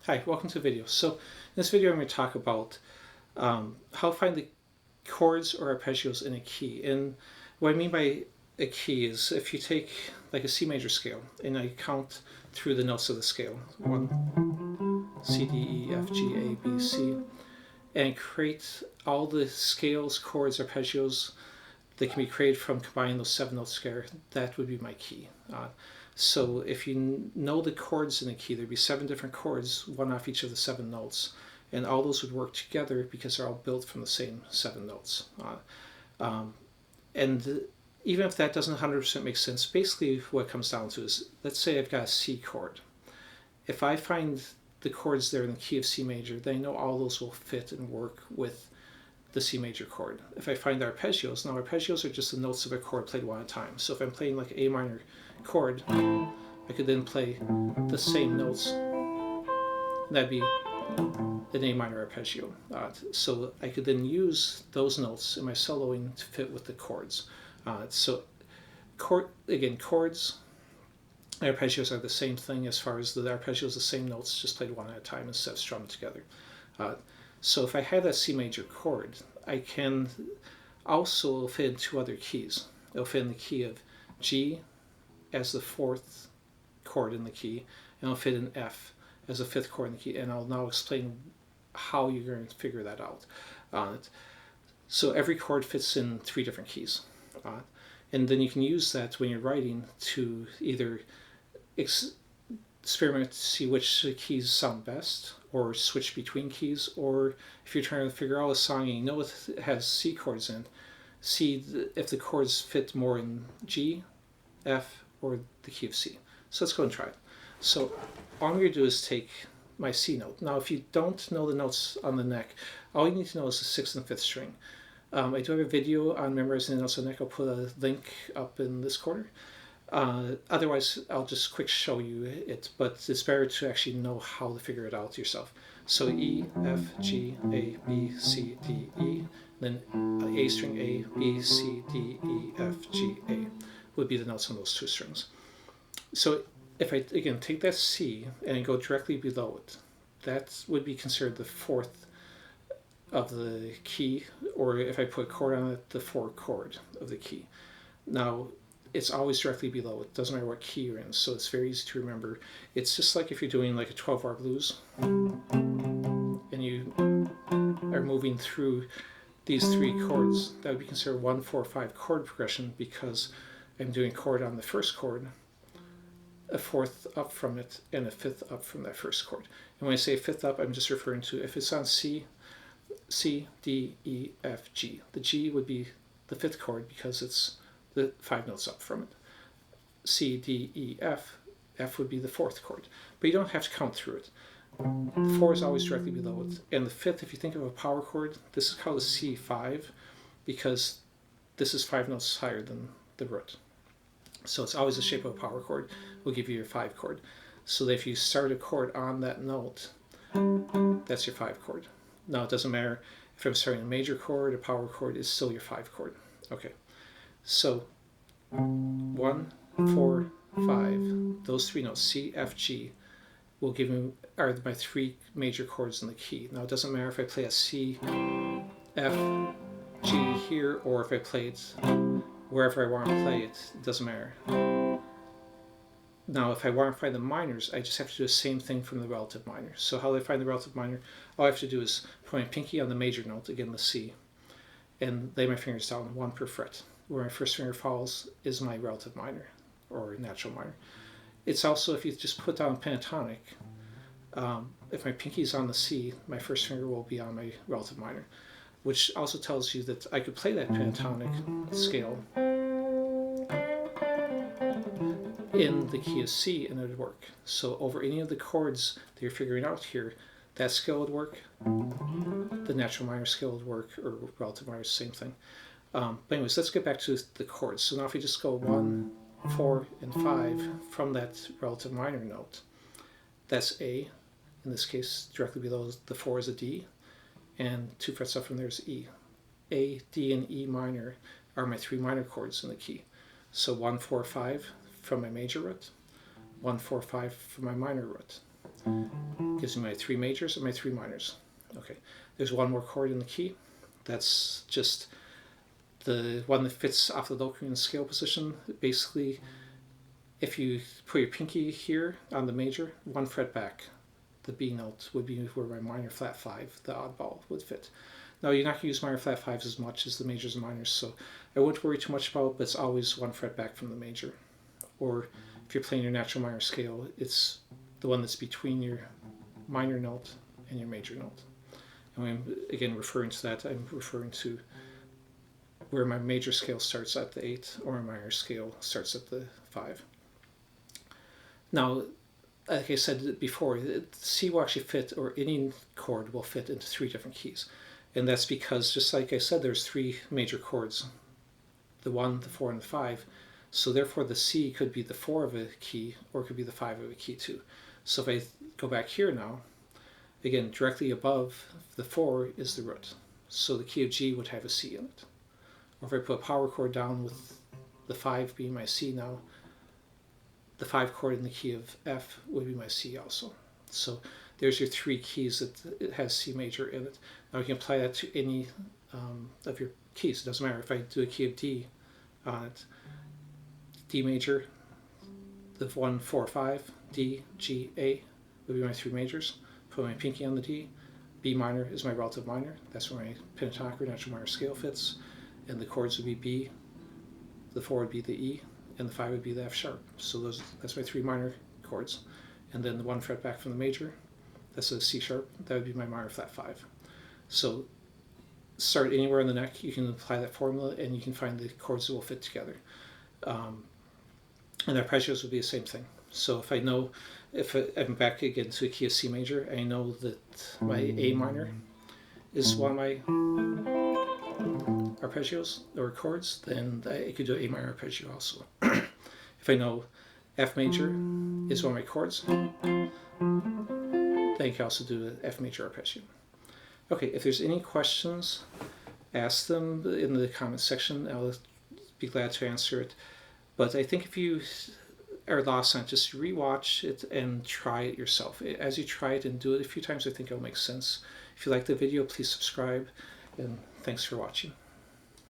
Hi, welcome to the video. So in this video I'm going to talk about how to find the chords or arpeggios in a key. And what I mean by a key is if you take like a C major scale and I count through the notes of the scale, 1, C, D, E, F, G, A, B, C, and create all the scales, chords, arpeggios that can be created from combining those 7 notes together, that would be my key. So if you know the chords in a key, there'd be 7 different chords, one off each of the 7 notes, and all those would work together because they're all built from the same 7 notes. And even if that doesn't 100% make sense, basically what it comes down to is, let's say I've got a C chord. If I find the chords there in the key of C major, then I know all those will fit and work with the C major chord. If I find arpeggios, now arpeggios are just the notes of a chord played one at a time. So if I'm playing like A minor chord, I could then play the same notes. That'd be an A minor arpeggio. So I could then use those notes in my soloing to fit with the chords. Chords and arpeggios are the same thing as far as the arpeggios, the same notes, just played one at a time instead of strummed together. So if I have that C major chord, I can also fit in 2 other keys. It'll fit in the key of G as the 4th chord in the key, and it'll fit in F as the 5th chord in the key, and I'll now explain how you're going to figure that out. So every chord fits in 3 different keys. And then you can use that when you're writing to either experiment to see which keys sound best, or switch between keys, or if you're trying to figure out a song and you know it has C chords in, see if the chords fit more in G, F, or the key of C. So let's go and try it. So all I'm going to do is take my C note. Now if you don't know the notes on the neck, all you need to know is the 6th and 5th string. I do have a video on memorizing the notes on the neck. I'll put a link up in this corner. Otherwise, I'll just quick show you it, but it's better to actually know how to figure it out yourself. So E, F, G, A, B, C, D, E, then A string A, B, C, D, E, F, G, A would be the notes on those 2 strings. So if I, again, take that C and go directly below it, that would be considered the 4th of the key, or if I put a chord on it, the 4th chord of the key. Now, it's always directly below it. Doesn't matter what key you're in, so it's very easy to remember. It's just like if you're doing like a 12-bar blues and you are moving through these 3 chords, that would be considered 1, 4, 5 chord progression, because I'm doing a chord on the 1st chord, a 4th up from it, and a 5th up from that 1st chord. And when I say 5th up, I'm just referring to if it's on C, D, E, F, G. The G would be the 5th chord because it's the 5 notes up from it. C, D, E, F. F would be the 4th chord. But you don't have to count through it. The 4 is always directly below it. And the 5th, if you think of a power chord, this is called a C5 because this is 5 notes higher than the root. So it's always the shape of a power chord. Will give you your 5 chord. So that if you start a chord on that note, that's your 5 chord. Now it doesn't matter if I'm starting a major chord, a power chord, it's still your 5 chord. Okay. So 1, 4, 5, those 3 notes, C, F, G, will give me, are my 3 major chords in the key. Now it doesn't matter if I play a C, F, G here, or if I play it wherever I want to play it, it doesn't matter. Now if I want to find the minors, I just have to do the same thing from the relative minor. So how do I find the relative minor? All I have to do is put my pinky on the major note, again the C, and lay my fingers down, 1 per fret. Where my first finger falls is my relative minor, or natural minor. It's also, if you just put down pentatonic, if my pinky is on the C, my first finger will be on my relative minor, which also tells you that I could play that pentatonic scale in the key of C and it would work. So over any of the chords that you're figuring out here, that scale would work, the natural minor scale would work, or relative minor, same thing. But anyways, let's get back to the chords. So now if you just go 1, 4, and 5 from that relative minor note, that's A. In this case, directly below the 4 is a D, and 2 frets up from there is E. A, D, and E minor are my 3 minor chords in the key. So 1, 4, 5 from my major root, 1, 4, 5 from my minor root. Gives me my 3 majors and my 3 minors. Okay, there's one more chord in the key. That's just the one that fits off the Locrian scale position. Basically, if you put your pinky here on the major, 1 fret back, the B note would be where my minor flat 5, the oddball, would fit. Now, you're not going to use minor flat 5s as much as the majors and minors, so I wouldn't worry too much about it, but it's always 1 fret back from the major. Or if you're playing your natural minor scale, it's the one that's between your minor note and your major note. And when I'm, again, referring to that, I'm referring to where my major scale starts at the 8 or my minor scale starts at the 5. Now, like I said before, C will actually fit, or any chord will fit into 3 different keys. And that's because, just like I said, there's 3 major chords, the 1, the 4, and the 5. So therefore the C could be the 4 of a key, or it could be the 5 of a key too. So if I go back here now, again, directly above the 4 is the root. So the key of G would have a C in it. Or if I put a power chord down with the 5 being my C now, the 5 chord in the key of F would be my C also. So there's your 3 keys that it has C major in it. Now you can apply that to any of your keys. It doesn't matter if I do a key of D on it. D major, the 1, 4, 5, D, G, A would be my 3 majors. Put my pinky on the D. B minor is my relative minor. That's where my pentatonic or natural minor scale fits. And the chords would be B, the 4 would be the E, and the 5 would be the F sharp. So that's my 3 minor chords. And then the 1 fret back from the major, that's a C sharp, that would be my minor flat 5. So start anywhere on the neck, you can apply that formula and you can find the chords that will fit together. And arpeggios would be the same thing. So if I know, if I'm back again to a key of C major, I know that my A minor is one of my arpeggios or chords, then I could do A minor arpeggio also. If I know F major is one of my chords, then you can also do an F major arpeggio. Okay, if there's any questions, ask them in the comment section. I'll be glad to answer it. But I think if you are lost on it, just rewatch it and try it yourself. As you try it and do it a few times, I think it'll make sense. If you like the video, please subscribe, and thanks for watching.